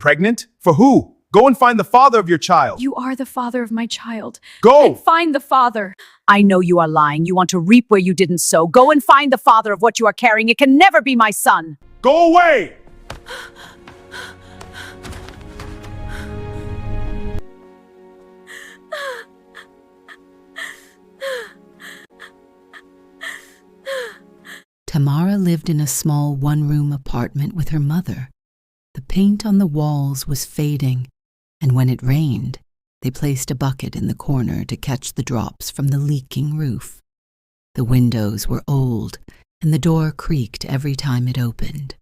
pregnant? For who? Go and find the father of your child. You are the father of my child. Go! Then find the father. I know you are lying. You want to reap where you didn't sow. Go and find the father of what you are carrying. It can never be my son. Go away! Tamara lived in a small one-room apartment with her mother. The paint on the walls was fading, and when it rained, they placed a bucket in the corner to catch the drops from the leaking roof. The windows were old, and the door creaked every time it opened.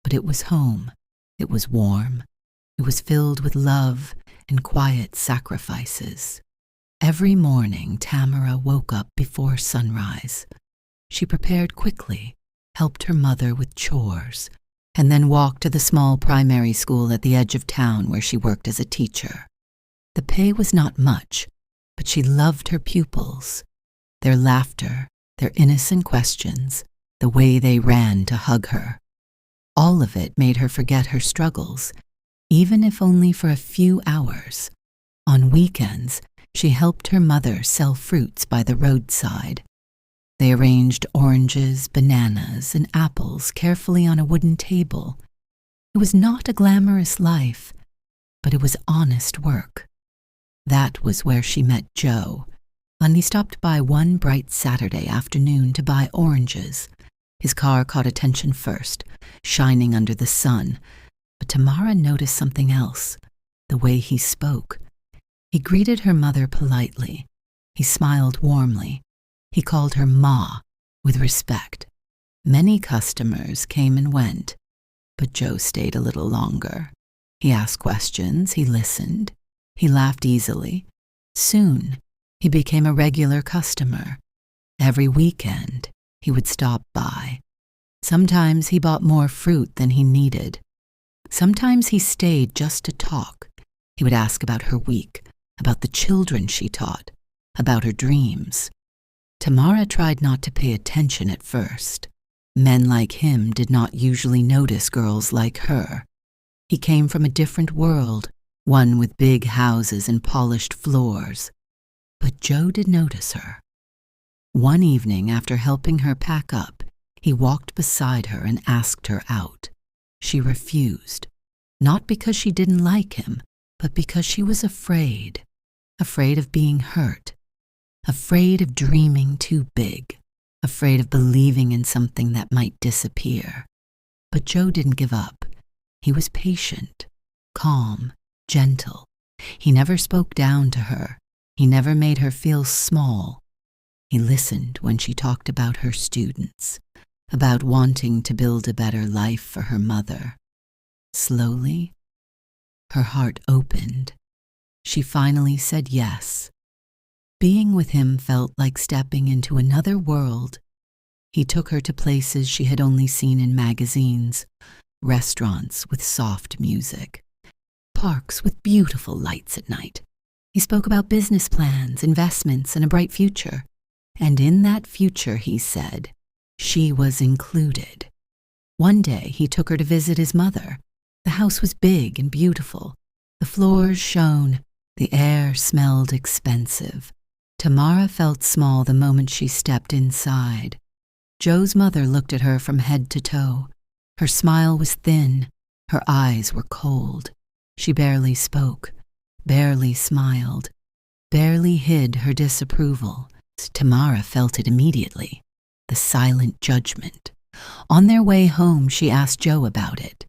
But it was home. It was warm. It was filled with love and quiet sacrifices. Every morning, Tamara woke up before sunrise. She prepared quickly, helped her mother with chores, and then walked to the small primary school at the edge of town where she worked as a teacher. The pay was not much, but she loved her pupils. Their laughter, their innocent questions, the way they ran to hug her. All of it made her forget her struggles, even if only for a few hours. On weekends, she helped her mother sell fruits by the roadside. They arranged oranges, bananas, and apples carefully on a wooden table. It was not a glamorous life, but it was honest work. That was where she met Joe, and he stopped by one bright Saturday afternoon to buy oranges. His car caught attention first, shining under the sun, but Tamara noticed something else, the way he spoke. He greeted her mother politely. He smiled warmly. He called her Ma with respect. Many customers came and went, but Joe stayed a little longer. He asked questions, he listened, he laughed easily. Soon, he became a regular customer. Every weekend, he would stop by. Sometimes he bought more fruit than he needed. Sometimes he stayed just to talk. He would ask about her week, about the children she taught, about her dreams. Tamara tried not to pay attention at first. Men like him did not usually notice girls like her. He came from a different world, one with big houses and polished floors. But Joe did notice her. One evening, after helping her pack up, he walked beside her and asked her out. She refused, not because she didn't like him, but because she was afraid of being hurt. Afraid of dreaming too big, afraid of believing in something that might disappear. But Joe didn't give up. He was patient, calm, gentle. He never spoke down to her. He never made her feel small. He listened when she talked about her students, about wanting to build a better life for her mother. Slowly, her heart opened. She finally said yes. Being with him felt like stepping into another world. He took her to places she had only seen in magazines, restaurants with soft music, parks with beautiful lights at night. He spoke about business plans, investments, and a bright future. And in that future, he said, she was included. One day, he took her to visit his mother. The house was big and beautiful. The floors shone. The air smelled expensive. Tamara felt small the moment she stepped inside. Joe's mother looked at her from head to toe. Her smile was thin. Her eyes were cold. She barely spoke, barely smiled, barely hid her disapproval. Tamara felt it immediately, the silent judgment. On their way home, she asked Joe about it.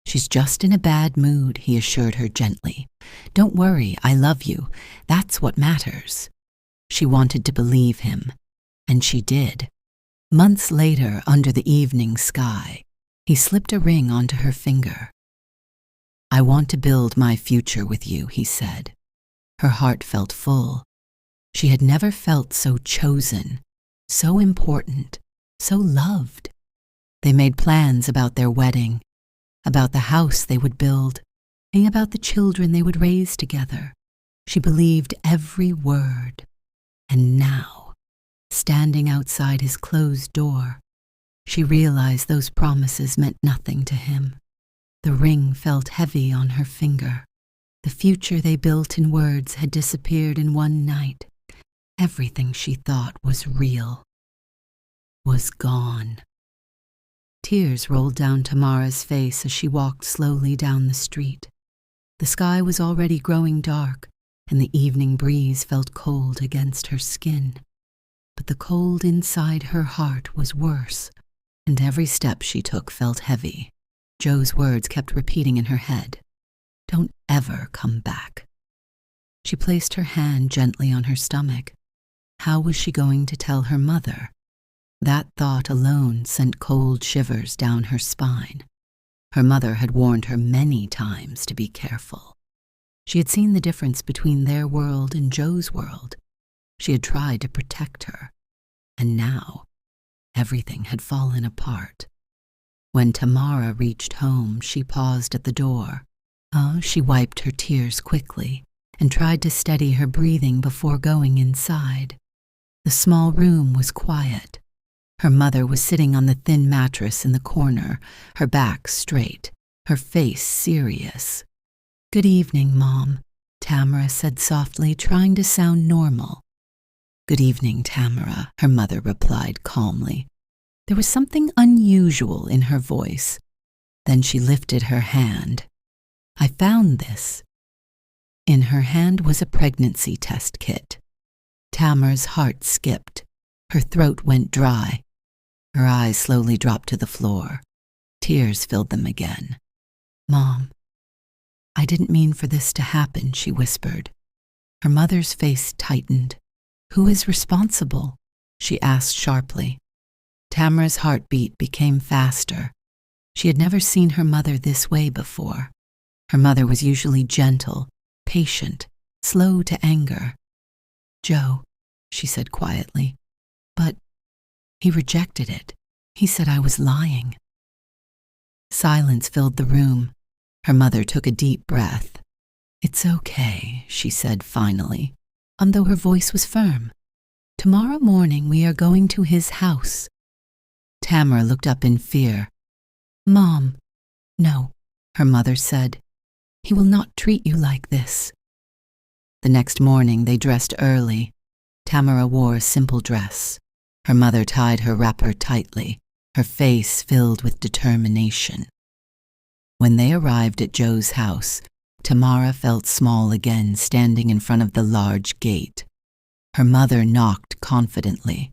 She's just in a bad mood, he assured her gently. Don't worry, I love you. That's what matters. She wanted to believe him, and she did. Months later, under the evening sky, he slipped a ring onto her finger. I want to build my future with you, he said. Her heart felt full. She had never felt so chosen, so important, so loved. They made plans about their wedding, about the house they would build, and about the children they would raise together. She believed every word. And now, standing outside his closed door, she realized those promises meant nothing to him. The ring felt heavy on her finger. The future they built in words had disappeared in one night. Everything she thought was real was gone. Tears rolled down Tamara's face as she walked slowly down the street. The sky was already growing dark, and the evening breeze felt cold against her skin. But the cold inside her heart was worse, and every step she took felt heavy. Joe's words kept repeating in her head. Don't ever come back. She placed her hand gently on her stomach. How was she going to tell her mother? That thought alone sent cold shivers down her spine. Her mother had warned her many times to be careful. She had seen the difference between their world and Joe's world. She had tried to protect her. And now, everything had fallen apart. When Tamara reached home, she paused at the door. She wiped her tears quickly and tried to steady her breathing before going inside. The small room was quiet. Her mother was sitting on the thin mattress in the corner, her back straight, her face serious. "Good evening, Mom," Tamara said softly, trying to sound normal. "Good evening, Tamara," her mother replied calmly. There was something unusual in her voice. Then she lifted her hand. "I found this." In her hand was a pregnancy test kit. Tamara's heart skipped. Her throat went dry. Her eyes slowly dropped to the floor. Tears filled them again. "Mom, I didn't mean for this to happen," she whispered. Her mother's face tightened. "Who is responsible?" she asked sharply. Tamara's heartbeat became faster. She had never seen her mother this way before. Her mother was usually gentle, patient, slow to anger. "Joe," she said quietly, "but he rejected it. He said I was lying." Silence filled the room. Her mother took a deep breath. "It's okay," she said finally, though her voice was firm. "Tomorrow morning we are going to his house." Tamara looked up in fear. "Mom." "No," her mother said. "He will not treat you like this." The next morning they dressed early. Tamara wore a simple dress. Her mother tied her wrapper tightly, her face filled with determination. When they arrived at Joe's house, Tamara felt small again standing in front of the large gate. Her mother knocked confidently.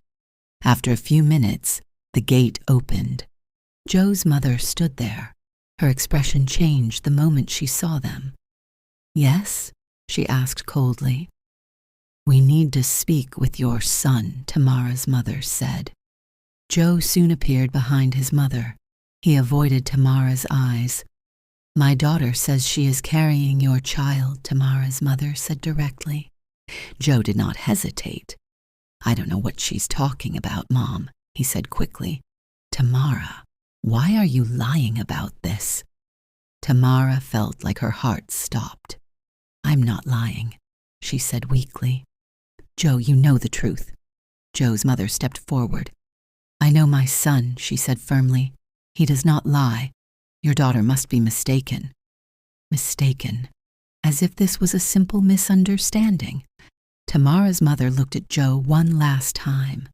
After a few minutes, the gate opened. Joe's mother stood there. Her expression changed the moment she saw them. "Yes?" she asked coldly. "We need to speak with your son," Tamara's mother said. Joe soon appeared behind his mother. He avoided Tamara's eyes. "My daughter says she is carrying your child," Tamara's mother said directly. Joe did not hesitate. "I don't know what she's talking about, Mom," he said quickly. "Tamara, why are you lying about this?" Tamara felt like her heart stopped. "I'm not lying," she said weakly. "Joe, you know the truth." Joe's mother stepped forward. "I know my son," she said firmly. "He does not lie. Your daughter must be mistaken." Mistaken. As if this was a simple misunderstanding. Tamara's mother looked at Joe one last time.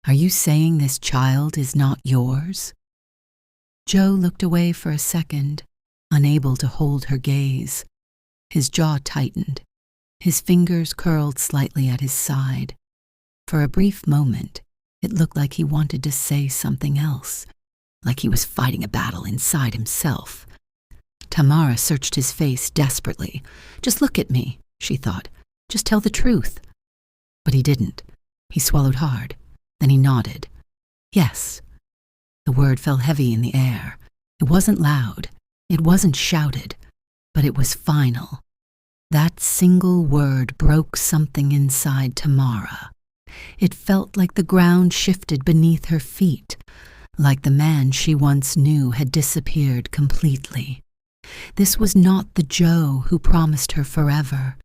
"Are you saying this child is not yours?" Joe looked away for a second, unable to hold her gaze. His jaw tightened. His fingers curled slightly at his side. For a brief moment, it looked like he wanted to say something else, like he was fighting a battle inside himself. Tamara searched his face desperately. "Just look at me," she thought. "Just tell the truth." But he didn't. He swallowed hard. Then he nodded. "Yes." The word fell heavy in the air. It wasn't loud. It wasn't shouted. But it was final. That single word broke something inside Tamara. It felt like the ground shifted beneath her feet, like the man she once knew had disappeared completely. This was not the Joe who promised her forever,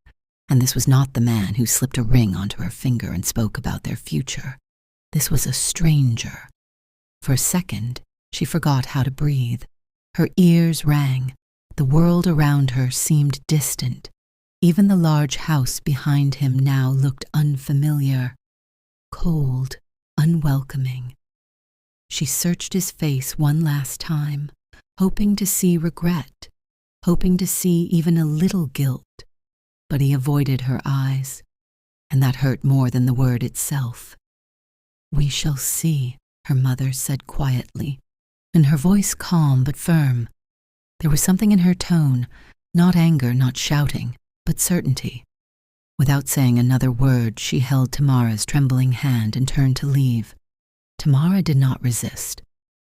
and this was not the man who slipped a ring onto her finger and spoke about their future. This was a stranger. For a second, she forgot how to breathe. Her ears rang. The world around her seemed distant. Even the large house behind him now looked unfamiliar, cold, unwelcoming. She searched his face one last time, hoping to see regret, hoping to see even a little guilt. But he avoided her eyes, and that hurt more than the word itself. "We shall see," her mother said quietly, and her voice calm but firm. There was something in her tone, not anger, not shouting, but certainty. Without saying another word, she held Tamara's trembling hand and turned to leave. Tamara did not resist.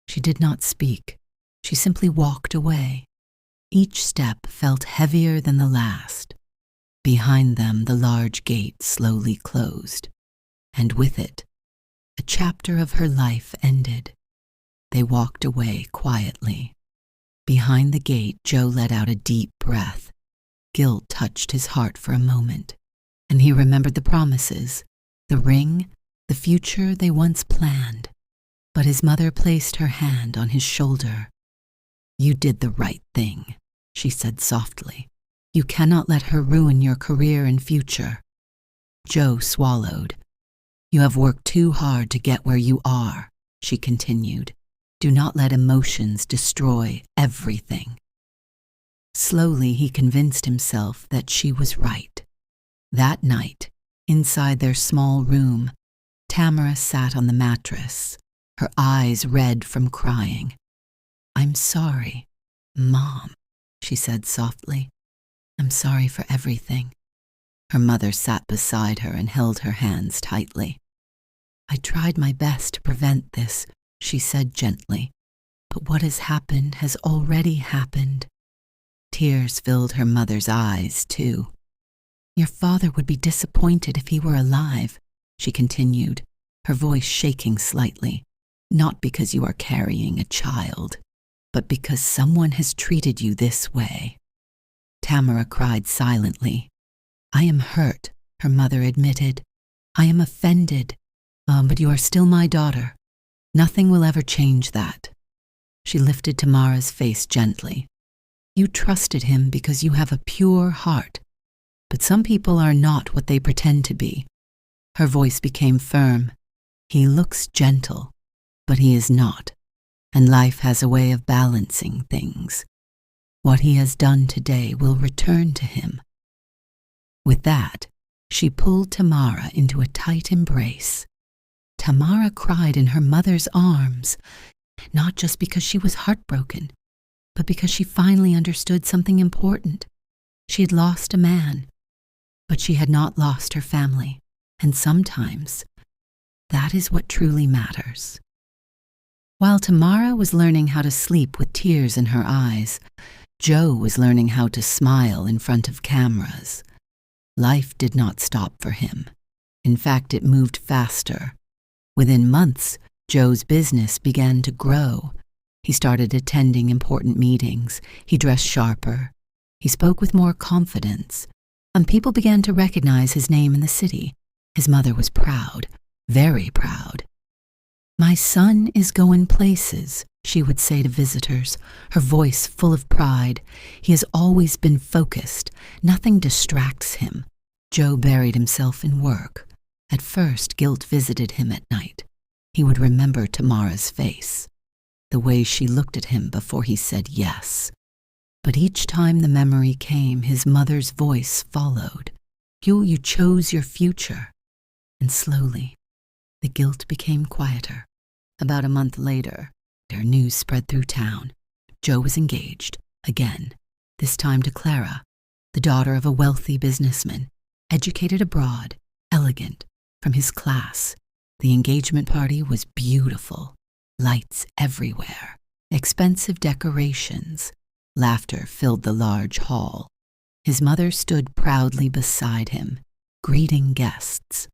She did not speak. She simply walked away. Each step felt heavier than the last. Behind them, the large gate slowly closed, and with it, a chapter of her life ended. They walked away quietly. Behind the gate, Joe let out a deep breath. Guilt touched his heart for a moment, and he remembered the promises, the ring, the future they once planned. But his mother placed her hand on his shoulder. "You did the right thing," she said softly. "You cannot let her ruin your career and future." Joe swallowed. "You have worked too hard to get where you are," she continued. "Do not let emotions destroy everything." Slowly, he convinced himself that she was right. That night, inside their small room, Tamara sat on the mattress, her eyes red from crying. "I'm sorry, Mom," she said softly. "I'm sorry for everything." Her mother sat beside her and held her hands tightly. "I tried my best to prevent this," she said gently. "But what has happened has already happened." Tears filled her mother's eyes, too. "Your father would be disappointed if he were alive," she continued, her voice shaking slightly. "Not because you are carrying a child, but because someone has treated you this way." Tamara cried silently. "I am hurt," her mother admitted. "I am offended. But you are still my daughter. Nothing will ever change that." She lifted Tamara's face gently. "You trusted him because you have a pure heart. But some people are not what they pretend to be." Her voice became firm. "He looks gentle, but he is not. And life has a way of balancing things. What he has done today will return to him." With that, she pulled Tamara into a tight embrace. Tamara cried in her mother's arms, not just because she was heartbroken, but because she finally understood something important. She had lost a man, but she had not lost her family, and sometimes that is what truly matters. While Tamara was learning how to sleep with tears in her eyes, Joe was learning how to smile in front of cameras. Life did not stop for him. In fact, it moved faster. Within months, Joe's business began to grow. He started attending important meetings. He dressed sharper. He spoke with more confidence. And people began to recognize his name in the city. His mother was proud, very proud. "My son is going places," she would say to visitors, her voice full of pride. "He has always been focused. Nothing distracts him." Joe buried himself in work. At first, guilt visited him at night. He would remember Tamara's face, the way she looked at him before he said yes. But each time the memory came, his mother's voice followed. You chose your future." And slowly, the guilt became quieter. About a month later, news spread through town. Joe was engaged, again, this time to Clara, the daughter of a wealthy businessman, educated abroad, elegant, from his class. The engagement party was beautiful. Lights everywhere, expensive decorations. Laughter filled the large hall. His mother stood proudly beside him, greeting guests.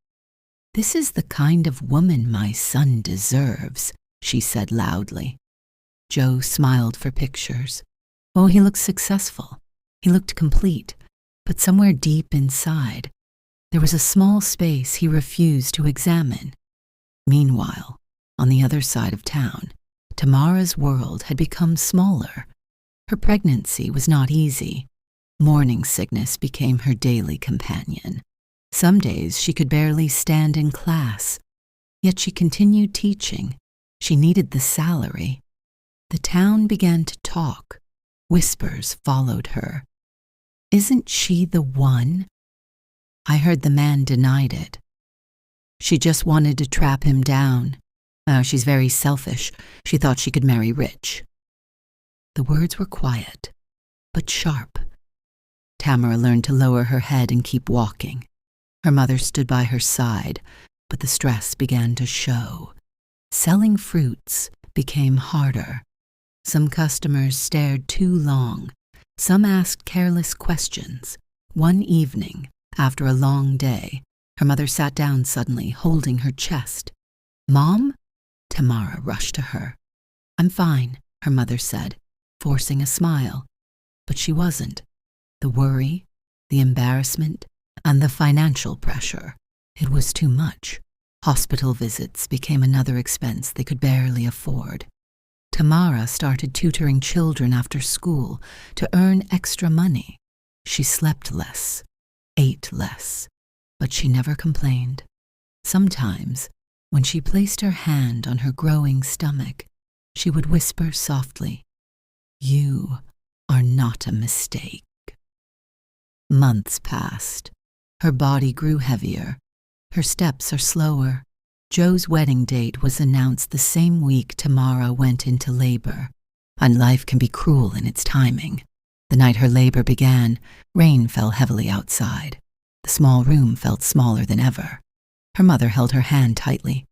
"This is the kind of woman my son deserves," she said loudly. Joe smiled for pictures. Oh, he looked successful. He looked complete. But somewhere deep inside, there was a small space he refused to examine. Meanwhile, on the other side of town, Tamara's world had become smaller, Her pregnancy was not easy. Morning sickness became her daily companion. Some days she could barely stand in class, yet she continued teaching. She needed the salary. The town began to talk. Whispers followed her. "Isn't she the one?" I heard the man denied it. "She just wanted to trap him down. Oh, she's very selfish. She thought she could marry rich." The words were quiet, but sharp. Tamara learned to lower her head and keep walking. Her mother stood by her side, but the stress began to show. Selling fruits became harder. Some customers stared too long. Some asked careless questions. One evening, after a long day, her mother sat down suddenly, holding her chest. "Mom?" Tamara rushed to her. "I'm fine," her mother said, forcing a smile. But she wasn't. The worry, the embarrassment, and the financial pressure. It was too much. Hospital visits became another expense they could barely afford. Tamara started tutoring children after school to earn extra money. She slept less, ate less, but she never complained. Sometimes, when she placed her hand on her growing stomach, she would whisper softly, "You are not a mistake." Months passed. Her body grew heavier. Her steps are slower. Joe's wedding date was announced the same week Tamara went into labor. And life can be cruel in its timing. The night her labor began, rain fell heavily outside. The small room felt smaller than ever. Her mother held her hand tightly.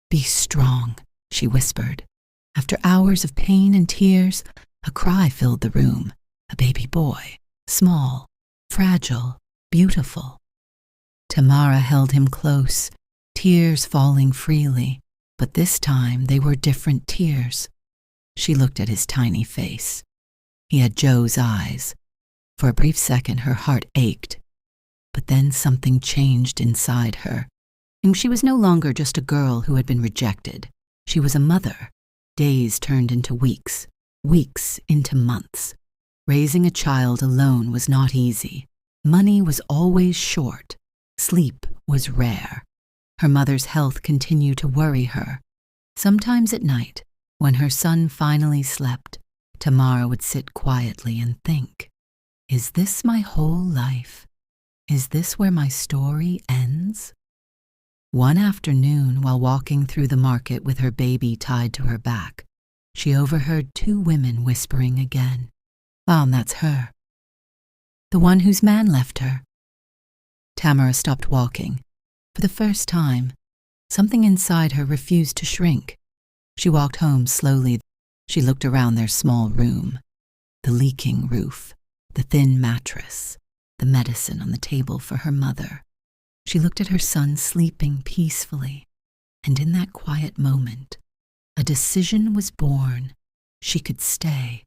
"Be strong," she whispered. After hours of pain and tears, a cry filled the room. A baby boy, small, fragile, beautiful. Tamara held him close, tears falling freely, but this time they were different tears. She looked at his tiny face. He had Joe's eyes. For a brief second, her heart ached. But then something changed inside her. And she was no longer just a girl who had been rejected. She was a mother. Days turned into weeks, weeks into months. Raising a child alone was not easy. Money was always short. Sleep was rare. Her mother's health continued to worry her. Sometimes at night, when her son finally slept, Tamara would sit quietly and think, "Is this my whole life? Is this where my story ends?" One afternoon, while walking through the market with her baby tied to her back, she overheard two women whispering again. That's her. The one whose man left her. Tamara stopped walking. For the first time, something inside her refused to shrink. She walked home slowly. She looked around their small room. The leaking roof, the thin mattress, the medicine on the table for her mother. She looked at her son sleeping peacefully, and in that quiet moment, a decision was born. She could stay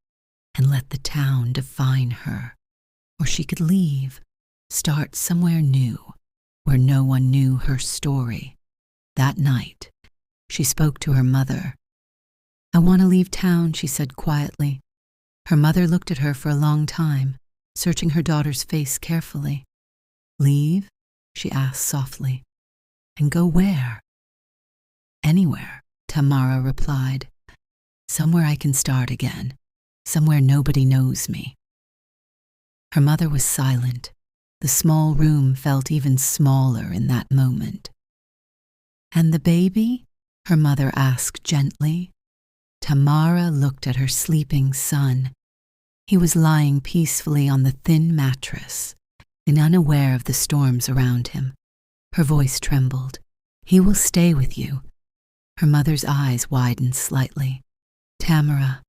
and let the town define her, or she could leave, start somewhere new, where no one knew her story. That night, she spoke to her mother. "I want to leave town," she said quietly. Her mother looked at her for a long time, searching her daughter's face carefully. "Leave?" she asked softly. "And go where?" "Anywhere," Tamara replied. "Somewhere I can start again. Somewhere nobody knows me." Her mother was silent. The small room felt even smaller in that moment. "And the baby?" her mother asked gently. Tamara looked at her sleeping son. He was lying peacefully on the thin mattress, and unaware of the storms around him. Her voice trembled. "He will stay with you." Her mother's eyes widened slightly. "Tamara,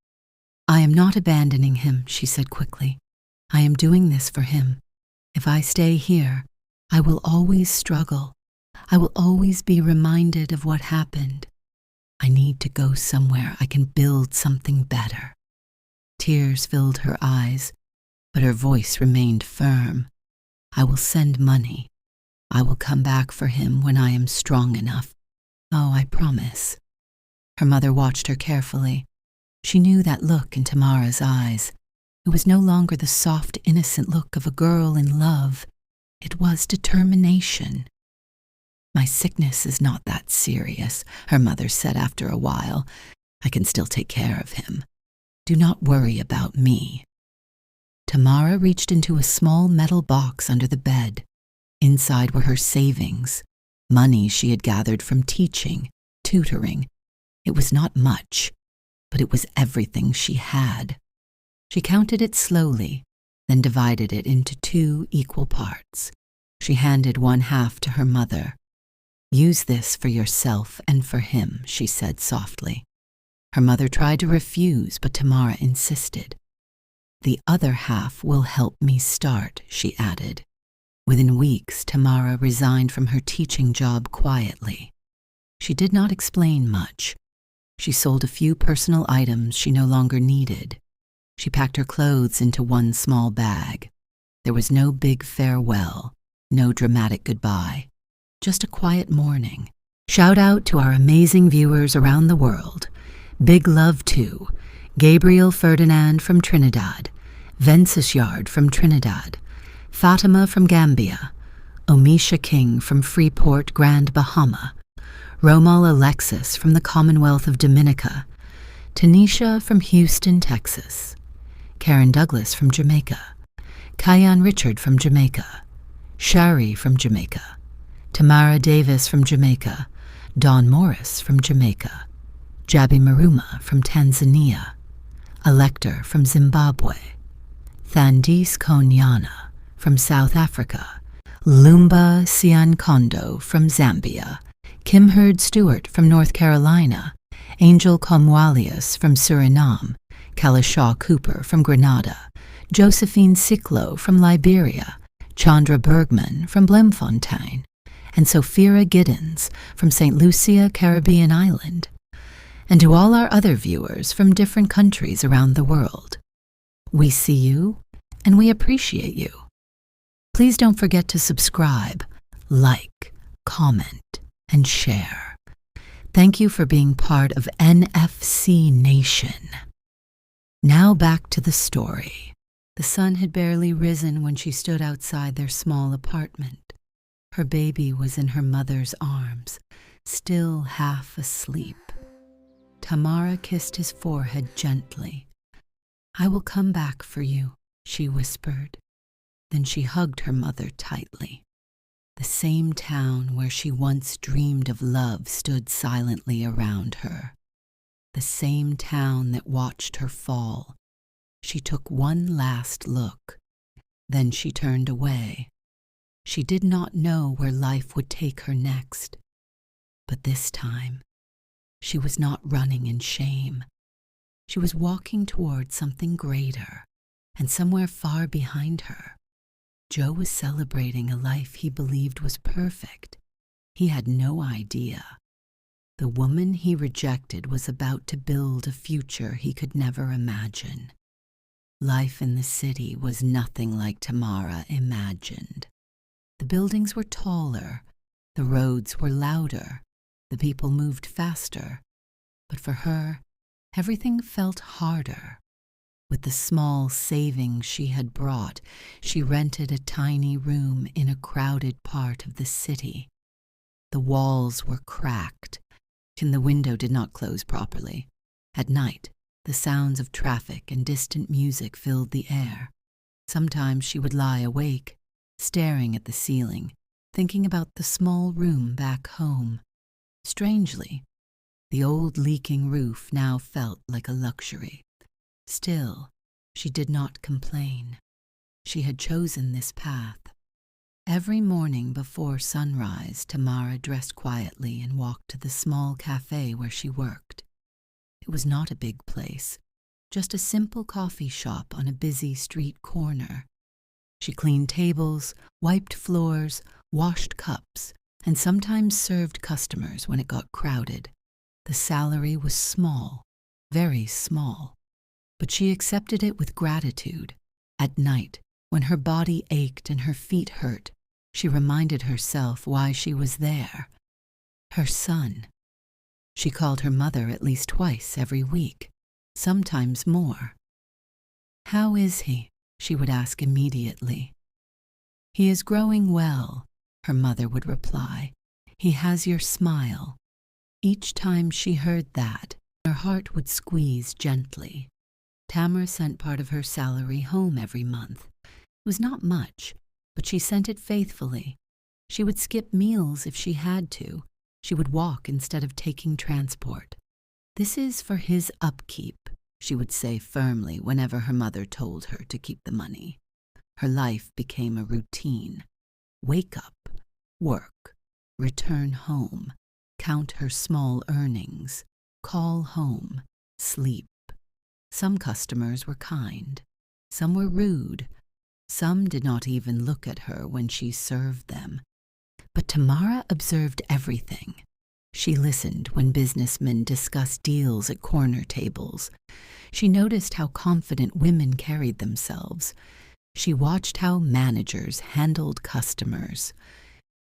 I am not abandoning him," she said quickly. "I am doing this for him. If I stay here, I will always struggle. I will always be reminded of what happened. I need to go somewhere I can build something better." Tears filled her eyes, but her voice remained firm. "I will send money. I will come back for him when I am strong enough. Oh, I promise." Her mother watched her carefully. She knew that look in Tamara's eyes. It was no longer the soft, innocent look of a girl in love. It was determination. "My sickness is not that serious," her mother said after a while. "I can still take care of him. Do not worry about me." Tamara reached into a small metal box under the bed. Inside were her savings, money she had gathered from teaching, tutoring. It was not much, but it was everything she had. She counted it slowly, then divided it into 2 equal parts. She handed one half to her mother. "Use this for yourself and for him," she said softly. Her mother tried to refuse, but Tamara insisted. "The other half will help me start," she added. Within weeks, Tamara resigned from her teaching job quietly. She did not explain much. She sold a few personal items she no longer needed. She packed her clothes into one small bag. There was no big farewell, no dramatic goodbye, just a quiet mourning. Shout out to our amazing viewers around the world. Big love to Gabriel Ferdinand from Trinidad, Vencesjard from Trinidad, Fatima from Gambia, Omisha King from Freeport, Grand Bahama, Romal Alexis from the Commonwealth of Dominica, Tanisha from Houston, Texas, Karen Douglas from Jamaica, Kyan Richard from Jamaica, Shari from Jamaica, Tamara Davis from Jamaica, Dawn Morris from Jamaica, Jabi Maruma from Tanzania, Elector from Zimbabwe, Thandis Konyana from South Africa, Lumba Siankondo from Zambia, Kim Hurd Stewart from North Carolina, Angel Comwalius from Suriname, Kalishaw Cooper from Grenada, Josephine Siklo from Liberia, Chandra Bergman from Bloemfontein, and Sophia Giddens from St. Lucia, Caribbean Island. And to all our other viewers from different countries around the world, we see you and we appreciate you. Please don't forget to subscribe, like, comment, and share. Thank you for being part of NFC Nation. Now back to the story. The sun had barely risen when she stood outside their small apartment. Her baby was in her mother's arms, still half asleep. Tamara kissed his forehead gently. "I will come back for you," she whispered. Then she hugged her mother tightly. The same town where she once dreamed of love stood silently around her. The same town that watched her fall. She took one last look. Then she turned away. She did not know where life would take her next. But this time, she was not running in shame. She was walking towards something greater, and somewhere far behind her, Joe was celebrating a life he believed was perfect. He had no idea. The woman he rejected was about to build a future he could never imagine. Life in the city was nothing like Tamara imagined. The buildings were taller, the roads were louder, the people moved faster, but for her, everything felt harder. With the small savings she had brought, she rented a tiny room in a crowded part of the city. The walls were cracked, and the window did not close properly. At night, the sounds of traffic and distant music filled the air. Sometimes she would lie awake, staring at the ceiling, thinking about the small room back home. Strangely, the old leaking roof now felt like a luxury. Still, she did not complain. She had chosen this path. Every morning before sunrise, Tamara dressed quietly and walked to the small cafe where she worked. It was not a big place, just a simple coffee shop on a busy street corner. She cleaned tables, wiped floors, washed cups, and sometimes served customers when it got crowded. The salary was small, very small, but she accepted it with gratitude. At night, when her body ached and her feet hurt, she reminded herself why she was there. Her son. She called her mother at least twice every week, sometimes more. "How is he?" she would ask immediately. "He is growing well," her mother would reply. "He has your smile." Each time she heard that, her heart would squeeze gently. Tamara sent part of her salary home every month. It was not much, but she sent it faithfully. She would skip meals if she had to. She would walk instead of taking transport. "This is for his upkeep," she would say firmly whenever her mother told her to keep the money. Her life became a routine. Wake up, work, return home, count her small earnings, call home, sleep. Some customers were kind. Some were rude. Some did not even look at her when she served them. But Tamara observed everything. She listened when businessmen discussed deals at corner tables. She noticed how confident women carried themselves. She watched how managers handled customers.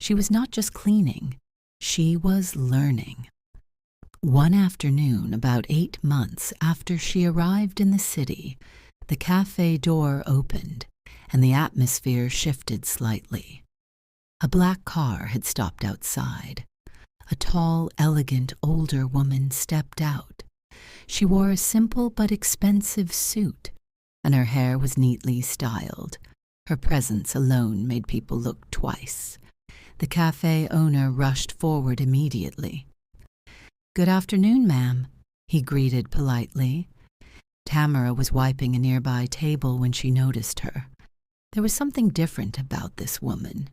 She was not just cleaning. She was learning. One afternoon, about 8 months after she arrived in the city, the cafe door opened and the atmosphere shifted slightly. A black car had stopped outside. A tall, elegant, older woman stepped out. She wore a simple but expensive suit, and her hair was neatly styled. Her presence alone made people look twice. The cafe owner rushed forward immediately. "Good afternoon, ma'am," he greeted politely. Tamara was wiping a nearby table when she noticed her. There was something different about this woman.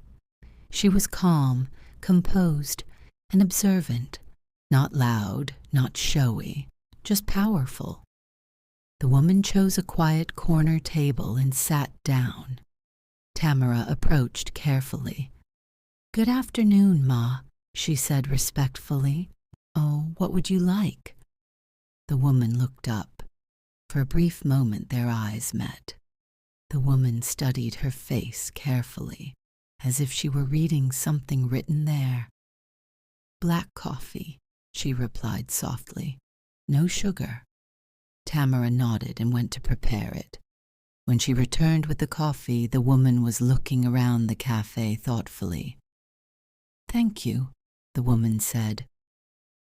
She was calm, composed, and observant, not loud, not showy, just powerful. The woman chose a quiet corner table and sat down. Tamara approached carefully. "Good afternoon, Ma," she said respectfully. "Oh, what would you like?" The woman looked up. For a brief moment their eyes met. The woman studied her face carefully, as if she were reading something written there. "Black coffee," she replied softly. "No sugar." Tamara nodded and went to prepare it. When she returned with the coffee, the woman was looking around the cafe thoughtfully. "Thank you," the woman said.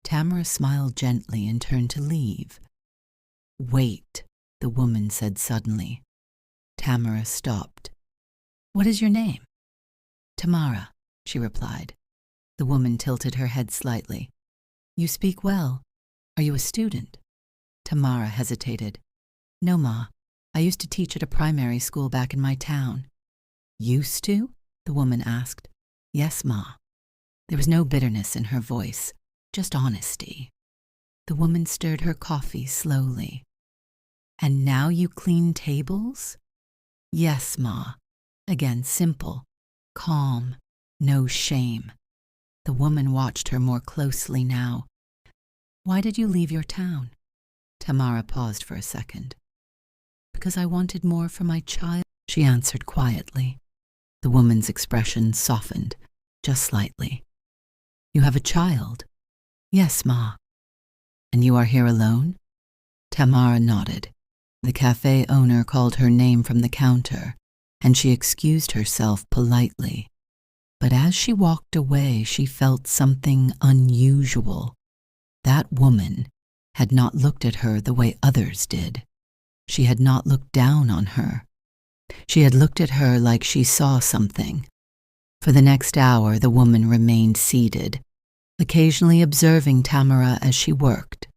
Tamara smiled gently and turned to leave. "Wait," the woman said suddenly. Tamara stopped. "What is your name?" "Tamara," she replied. The woman tilted her head slightly. "You speak well. Are you a student?" Tamara hesitated. "No, Ma. I used to teach at a primary school back in my town." "Used to?" the woman asked. "Yes, Ma." There was no bitterness in her voice, just honesty. The woman stirred her coffee slowly. "And now you clean tables?" "Yes, Ma." Again, simple, calm, no shame. The woman watched her more closely now. "Why did you leave your town?" Tamara paused for a second. "Because I wanted more for my child," she answered quietly. The woman's expression softened, just slightly. "You have a child?" "Yes, Ma." "And you are here alone?" Tamara nodded. The cafe owner called her name from the counter, and she excused herself politely. But as she walked away, she felt something unusual. That woman had not looked at her the way others did. She had not looked down on her. She had looked at her like she saw something. For the next hour, the woman remained seated, occasionally observing Tamara as she worked.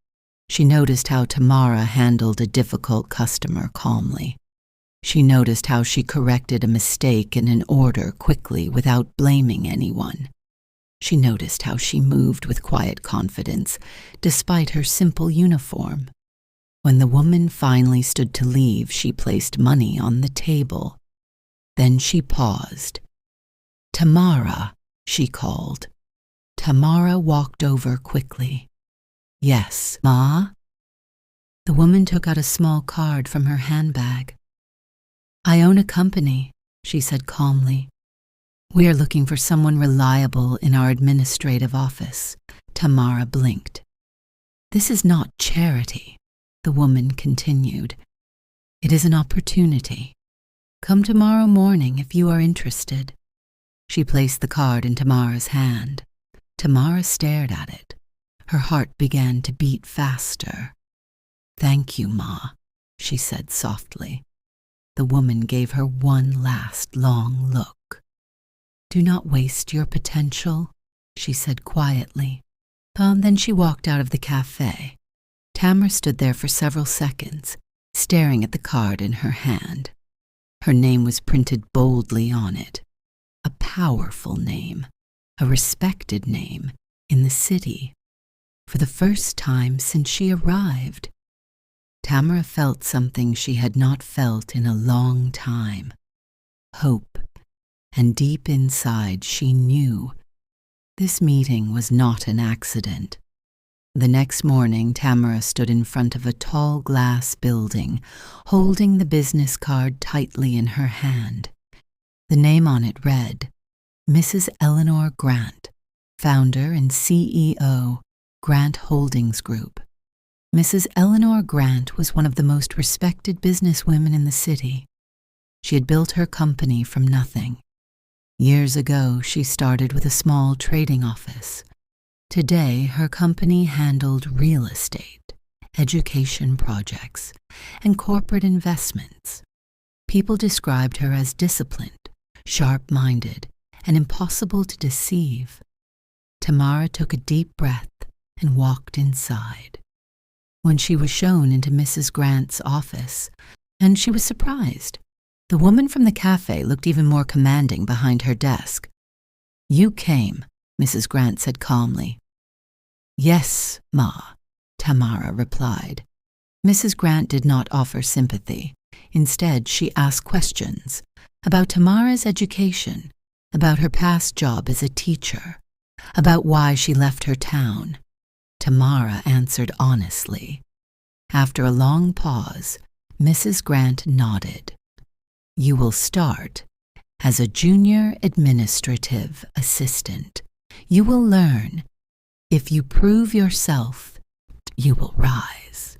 She noticed how Tamara handled a difficult customer calmly. She noticed how she corrected a mistake in an order quickly without blaming anyone. She noticed how she moved with quiet confidence, despite her simple uniform. When the woman finally stood to leave, she placed money on the table. Then she paused. "Tamara," she called. Tamara walked over quickly. "Yes, Ma?" The woman took out a small card from her handbag. "I own a company," she said calmly. "We are looking for someone reliable in our administrative office." Tamara blinked. "This is not charity," the woman continued. It is an opportunity. Come tomorrow morning if you are interested." She placed the card in Tamara's hand. Tamara stared at it. Her heart began to beat faster. "Thank you, Ma," she said softly. The woman gave her one last long look. "Do not waste your potential," she said quietly. Then she walked out of the cafe. Tamara stood there for several seconds, staring at the card in her hand. Her name was printed boldly on it. A powerful name, a respected name in the city. For the first time since she arrived, Tamara felt something she had not felt in a long time. Hope. And deep inside she knew this meeting was not an accident. The next morning, Tamara stood in front of a tall glass building, holding the business card tightly in her hand. The name on it read, Mrs. Eleanor Grant, founder and CEO, Grant Holdings Group. Mrs. Eleanor Grant was one of the most respected businesswomen in the city. She had built her company from nothing. Years ago, she started with a small trading office. Today, her company handled real estate, education projects, and corporate investments. People described her as disciplined, sharp-minded, and impossible to deceive. Tamara took a deep breath and walked inside. When she was shown into Mrs. Grant's office, and she was surprised. The woman from the cafe looked even more commanding behind her desk. "You came," Mrs. Grant said calmly. "Yes, Ma," Tamara replied. Mrs. Grant did not offer sympathy. Instead, she asked questions about Tamara's education, about her past job as a teacher, about why she left her town. Tamara answered honestly. After a long pause, Mrs. Grant nodded. "You will start as a junior administrative assistant. You will learn. If you prove yourself, you will rise."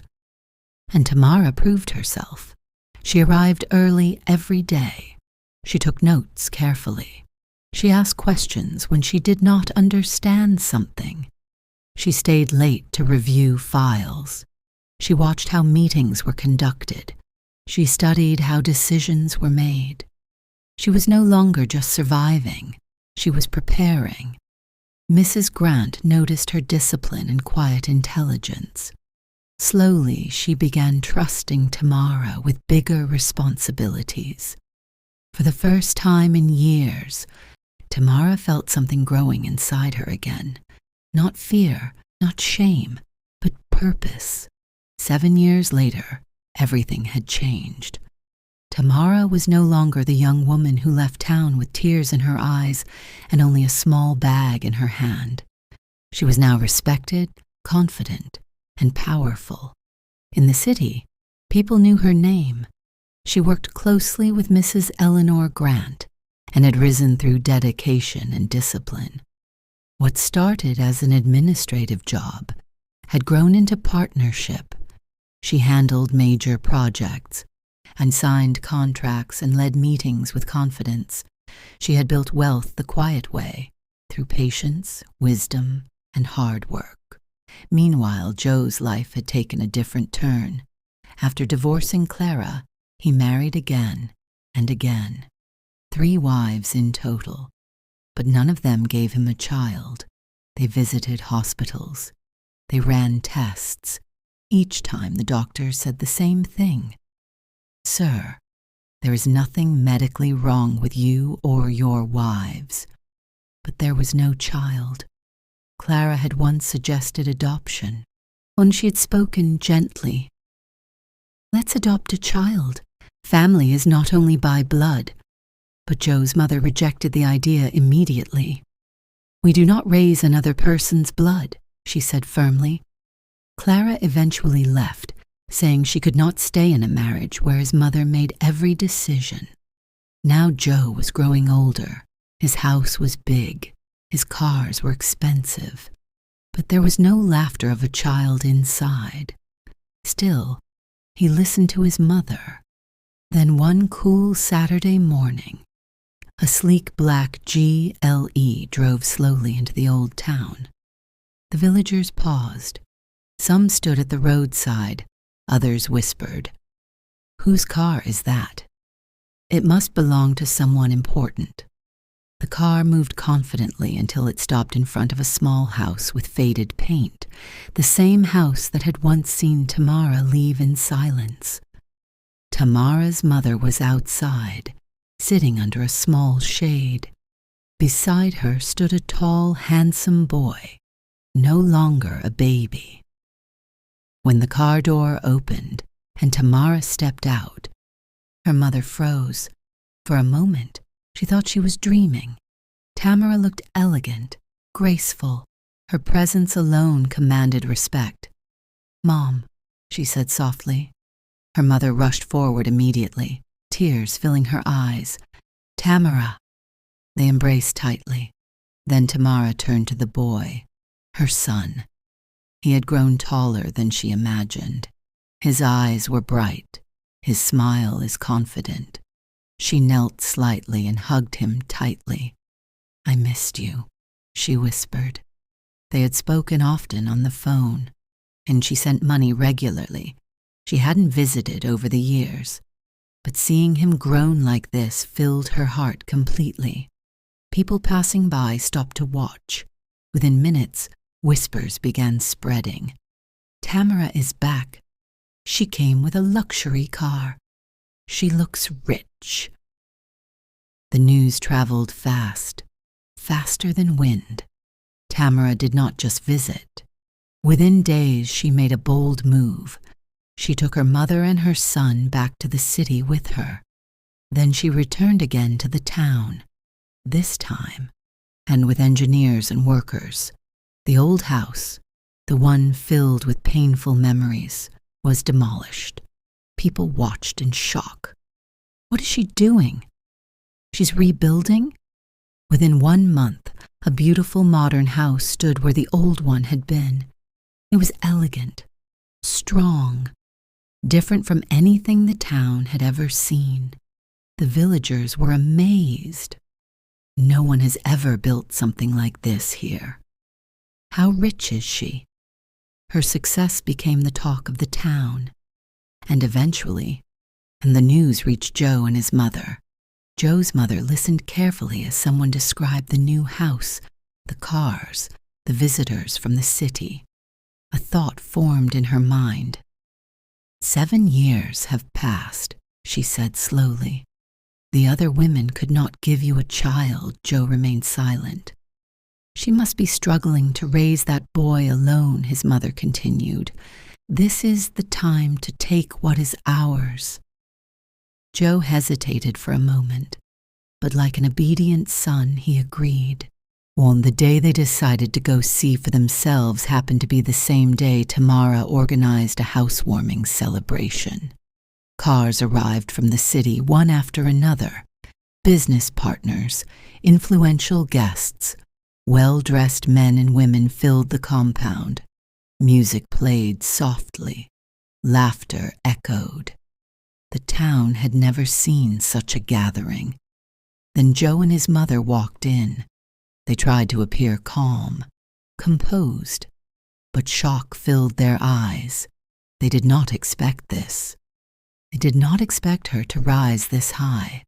And Tamara proved herself. She arrived early every day. She took notes carefully. She asked questions when she did not understand something. She stayed late to review files. She watched how meetings were conducted. She studied how decisions were made. She was no longer just surviving. She was preparing. Mrs. Grant noticed her discipline and quiet intelligence. Slowly, she began trusting Tamara with bigger responsibilities. For the first time in years, Tamara felt something growing inside her again. Not fear, not shame, but purpose. 7 years later, everything had changed. Tamara was no longer the young woman who left town with tears in her eyes and only a small bag in her hand. She was now respected, confident, and powerful. In the city, people knew her name. She worked closely with Mrs. Eleanor Grant and had risen through dedication and discipline. What started as an administrative job had grown into partnership. She handled major projects and signed contracts and led meetings with confidence. She had built wealth the quiet way, through patience, wisdom, and hard work. Meanwhile, Joe's life had taken a different turn. After divorcing Clara, he married again and again. 3 wives in total, but none of them gave him a child. They visited hospitals. They ran tests. Each time the doctor said the same thing. "Sir, there is nothing medically wrong with you or your wives." But there was no child. Clara had once suggested adoption. When she had spoken gently, "Let's adopt a child. Family is not only by blood." But Joe's mother rejected the idea immediately. "We do not raise another person's blood," she said firmly. Clara eventually left, saying she could not stay in a marriage where his mother made every decision. Now Joe was growing older. His house was big. His cars were expensive. But there was no laughter of a child inside. Still, he listened to his mother. Then one cool Saturday morning, a sleek black GLE drove slowly into the old town. The villagers paused. Some stood at the roadside, others whispered, "Whose car is that?" It must belong to someone important. The car moved confidently until it stopped in front of a small house with faded paint, the same house that had once seen Tamara leave in silence. Tamara's mother was outside, sitting under a small shade. Beside her stood a tall, handsome boy, no longer a baby. When the car door opened and Tamara stepped out, her mother froze. For a moment, she thought she was dreaming. Tamara looked elegant, graceful. Her presence alone commanded respect. "Mom," she said softly. Her mother rushed forward immediately, tears filling her eyes. "Tamara." They embraced tightly. Then Tamara turned to the boy, her son. He had grown taller than she imagined. His eyes were bright, his smile is confident. She knelt slightly and hugged him tightly. "I missed you," she whispered. They had spoken often on the phone, and she sent money regularly. She hadn't visited over the years, but seeing him grown like this filled her heart completely. People passing by stopped to watch. Within minutes, whispers began spreading. "Tamara is back. She came with a luxury car. She looks rich." The news traveled fast, faster than wind. Tamara did not just visit. Within days, she made a bold move. She took her mother and her son back to the city with her. Then she returned again to the town, this time, and with engineers and workers. The old house, the one filled with painful memories, was demolished. People watched in shock. What is she doing? She's rebuilding? Within 1 month, a beautiful modern house stood where the old one had been. It was elegant, strong, different from anything the town had ever seen. The villagers were amazed. "No one has ever built something like this here. How rich is she?" Her success became the talk of the town. And eventually, the news reached Joe and his mother. Joe's mother listened carefully as someone described the new house, the cars, the visitors from the city. A thought formed in her mind. "7 years have passed," she said slowly. "The other women could not give you a child." Joe remained silent. "She must be struggling to raise that boy alone," his mother continued. "This is the time to take what is ours." Joe hesitated for a moment, but like an obedient son, he agreed. On the day they decided to go see for themselves happened to be the same day Tamara organized a housewarming celebration. Cars arrived from the city, one after another. Business partners, influential guests, well-dressed men and women filled the compound. Music played softly. Laughter echoed. The town had never seen such a gathering. Then Joe and his mother walked in. They tried to appear calm, composed, but shock filled their eyes. They did not expect this. They did not expect her to rise this high.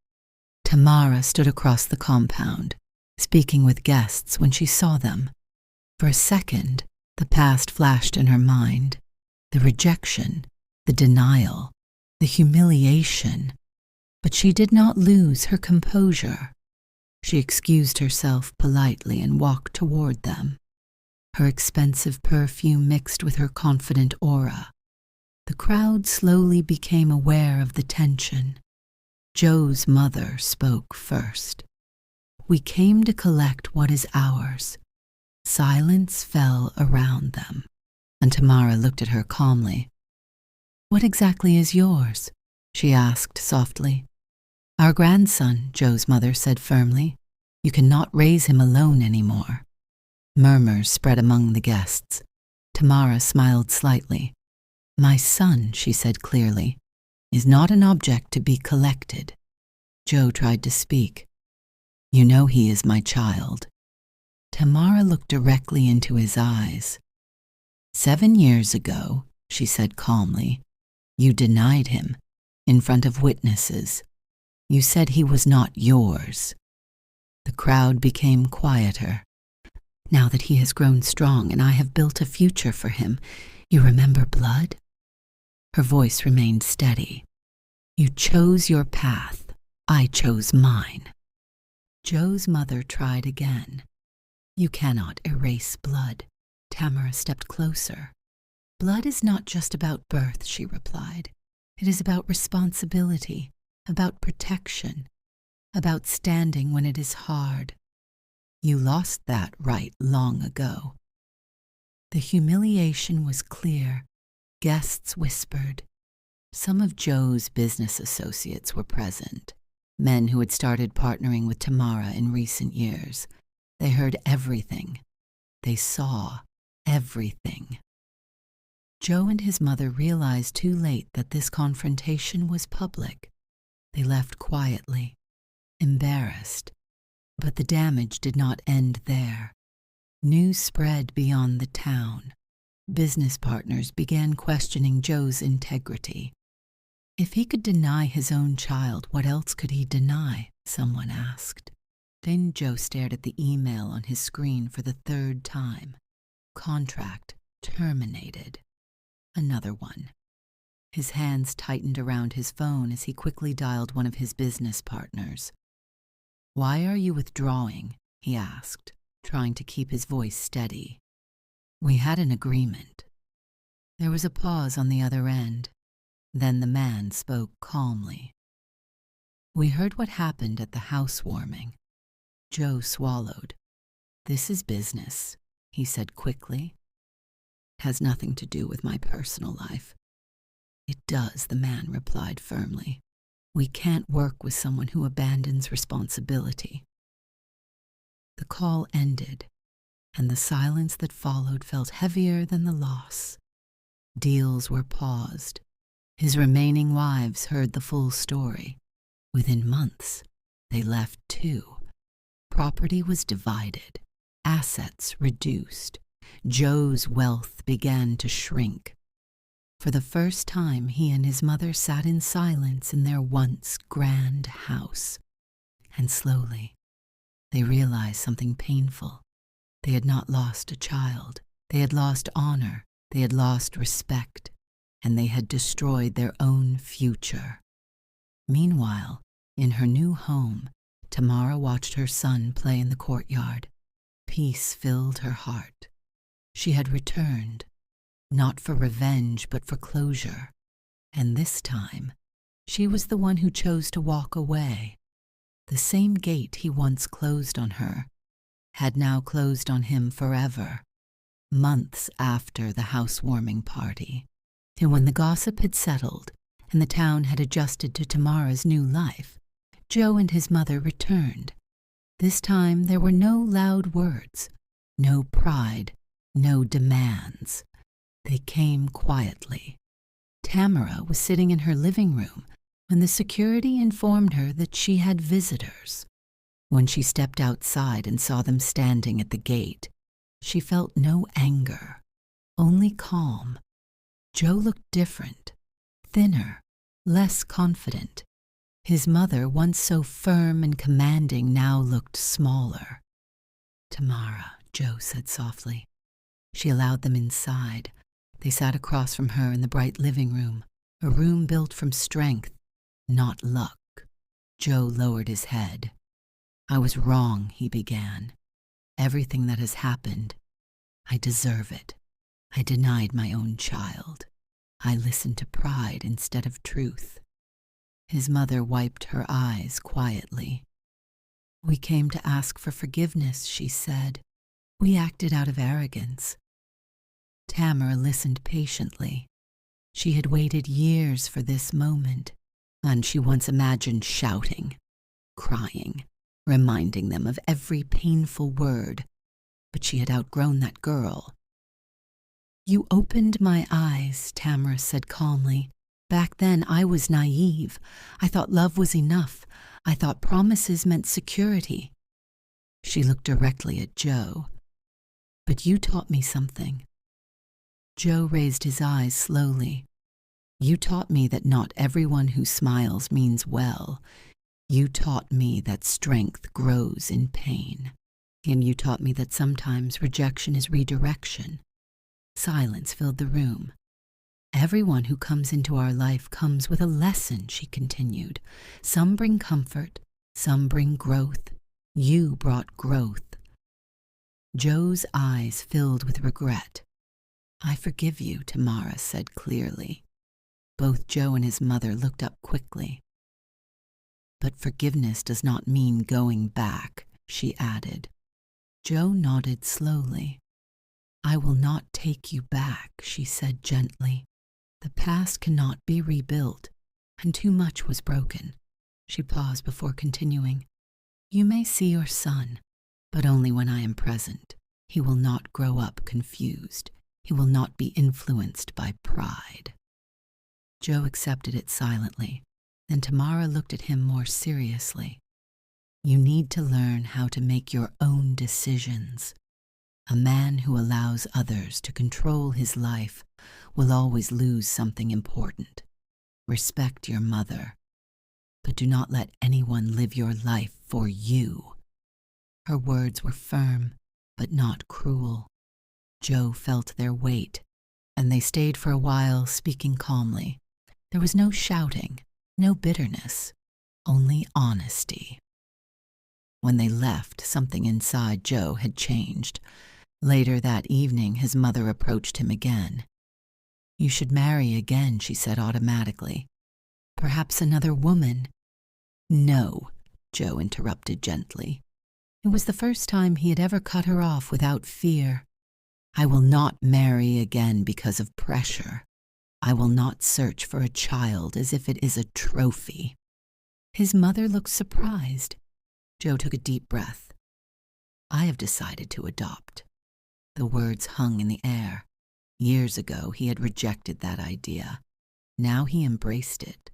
Tamara stood across the compound, speaking with guests when she saw them. For a second, the past flashed in her mind. The rejection, the denial, the humiliation. But she did not lose her composure. She excused herself politely and walked toward them. Her expensive perfume mixed with her confident aura. The crowd slowly became aware of the tension. Joe's mother spoke first. "We came to collect what is ours." Silence fell around them, and Tamara looked at her calmly. "What exactly is yours?" she asked softly. "Our grandson," Joe's mother said firmly. "You cannot raise him alone anymore." Murmurs spread among the guests. Tamara smiled slightly. "My son," she said clearly. is not an object to be collected. Joe tried to speak. You know he is my child. Tamara looked directly into his eyes. 7 years ago, she said calmly, you denied him in front of witnesses. You said he was not yours. The crowd became quieter. Now that he has grown strong and I have built a future for him, you remember blood? Her voice remained steady. You chose your path. I chose mine. Joe's mother tried again. You cannot erase blood. Tamara stepped closer. Blood is not just about birth, she replied. It is about responsibility, about protection, about standing when it is hard. You lost that right long ago. The humiliation was clear. Guests whispered. Some of Joe's business associates were present, men who had started partnering with Tamara in recent years. They heard everything. They saw everything. Joe and his mother realized too late that this confrontation was public. They left quietly, embarrassed. But the damage did not end there. News spread beyond the town. Business partners began questioning Joe's integrity. If he could deny his own child, what else could he deny? Someone asked. Then Joe stared at the email on his screen for the 3rd time. Contract terminated. Another one. His hands tightened around his phone as he quickly dialed one of his business partners. Why are you withdrawing? He asked, trying to keep his voice steady. We had an agreement. There was a pause on the other end. Then the man spoke calmly. We heard what happened at the housewarming. Joe swallowed. This is business, he said quickly. It has nothing to do with my personal life. It does, the man replied firmly. We can't work with someone who abandons responsibility. The call ended, and the silence that followed felt heavier than the loss. Deals were paused. His remaining wives heard the full story. Within months, they left too. Property was divided, assets reduced. Joe's wealth began to shrink. For the first time, he and his mother sat in silence in their once grand house. And slowly, they realized something painful. They had not lost a child. They had lost honor. They had lost respect. And they had destroyed their own future. Meanwhile, in her new home, Tamara watched her son play in the courtyard. Peace filled her heart. She had returned, not for revenge, but for closure. And this time, she was the one who chose to walk away. The same gate he once closed on her had now closed on him forever, months after the housewarming party. And when the gossip had settled and the town had adjusted to Tamara's new life, Joe and his mother returned. This time there were no loud words, no pride, no demands. They came quietly. Tamara was sitting in her living room when the security informed her that she had visitors. When she stepped outside and saw them standing at the gate, she felt no anger, only calm. Joe looked different, thinner, less confident. His mother, once so firm and commanding, now looked smaller. Tamara, Joe said softly. She allowed them inside. They sat across from her in the bright living room, a room built from strength, not luck. Joe lowered his head. I was wrong, he began. Everything that has happened, I deserve it. I denied my own child. I listened to pride instead of truth. His mother wiped her eyes quietly. We came to ask for forgiveness, she said. We acted out of arrogance. Tamara listened patiently. She had waited years for this moment, and she once imagined shouting, crying, reminding them of every painful word. But she had outgrown that girl. You opened my eyes, Tamara said calmly. Back then, I was naive. I thought love was enough. I thought promises meant security. She looked directly at Joe. But you taught me something. Joe raised his eyes slowly. You taught me that not everyone who smiles means well. You taught me that strength grows in pain. And you taught me that sometimes rejection is redirection. Silence filled the room. Everyone who comes into our life comes with a lesson, she continued. Some bring comfort, some bring growth. You brought growth. Joe's eyes filled with regret. I forgive you, Tamara said clearly. Both Joe and his mother looked up quickly. But forgiveness does not mean going back, she added. Joe nodded slowly. I will not take you back, she said gently. The past cannot be rebuilt, and too much was broken. She paused before continuing. You may see your son, but only when I am present. He will not grow up confused. He will not be influenced by pride. Joe accepted it silently. Then Tamara looked at him more seriously. You need to learn how to make your own decisions. A man who allows others to control his life will always lose something important. Respect your mother, but do not let anyone live your life for you. Her words were firm, but not cruel. Joe felt their weight, and they stayed for a while, speaking calmly. There was no shouting, no bitterness, only honesty. When they left, something inside Joe had changed. Later that evening, his mother approached him again. You should marry again, she said automatically. Perhaps another woman. No, Joe interrupted gently. It was the first time he had ever cut her off without fear. I will not marry again because of pressure. I will not search for a child as if it is a trophy. His mother looked surprised. Joe took a deep breath. I have decided to adopt. The words hung in the air. Years ago, he had rejected that idea. Now he embraced it.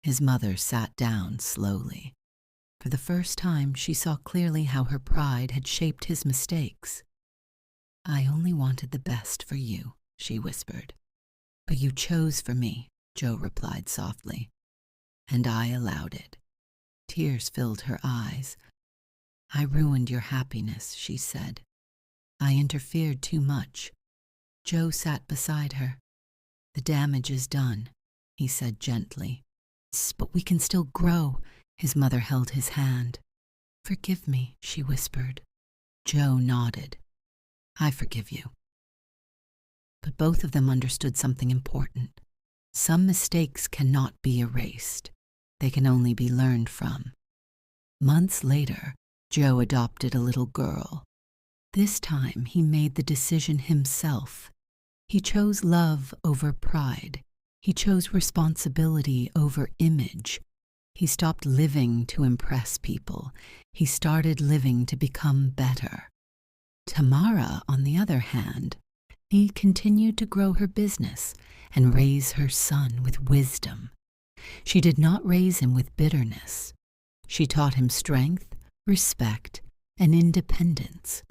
His mother sat down slowly. For the first time, she saw clearly how her pride had shaped his mistakes. I only wanted the best for you, she whispered. But you chose for me, Joe replied softly. And I allowed it. Tears filled her eyes. I ruined your happiness, she said. I interfered too much. Joe sat beside her. The damage is done, he said gently. But we can still grow. His mother held his hand. Forgive me, she whispered. Joe nodded. I forgive you. But both of them understood something important. Some mistakes cannot be erased. They can only be learned from. Months later, Joe adopted a little girl. This time he made the decision himself. He chose love over pride. He chose responsibility over image. He stopped living to impress people. He started living to become better. Tamara, on the other hand, he continued to grow her business and raise her son with wisdom. She did not raise him with bitterness. She taught him strength, respect, and independence.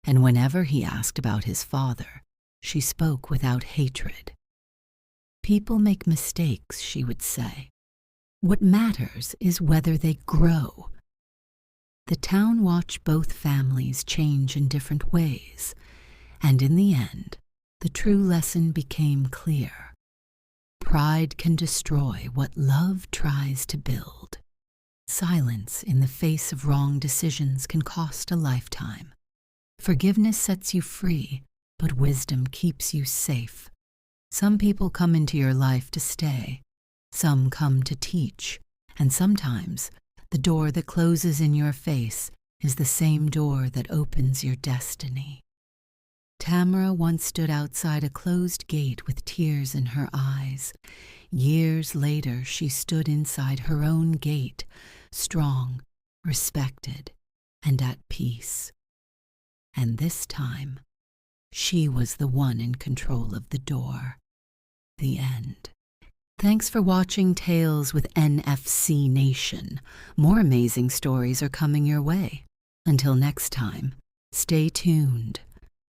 And whenever he asked about his father, she spoke without hatred. People make mistakes, she would say. What matters is whether they grow. The town watched both families change in different ways, and in the end, the true lesson became clear. Pride can destroy what love tries to build. Silence in the face of wrong decisions can cost a lifetime. Forgiveness sets you free, but wisdom keeps you safe. Some people come into your life to stay. Some come to teach. And sometimes, the door that closes in your face is the same door that opens your destiny. Tamara once stood outside a closed gate with tears in her eyes. Years later, she stood inside her own gate, strong, respected, and at peace. And this time, she was the one in control of the door. The end. Thanks for watching Tales with NFC Nation. More amazing stories are coming your way. Until next time, stay tuned.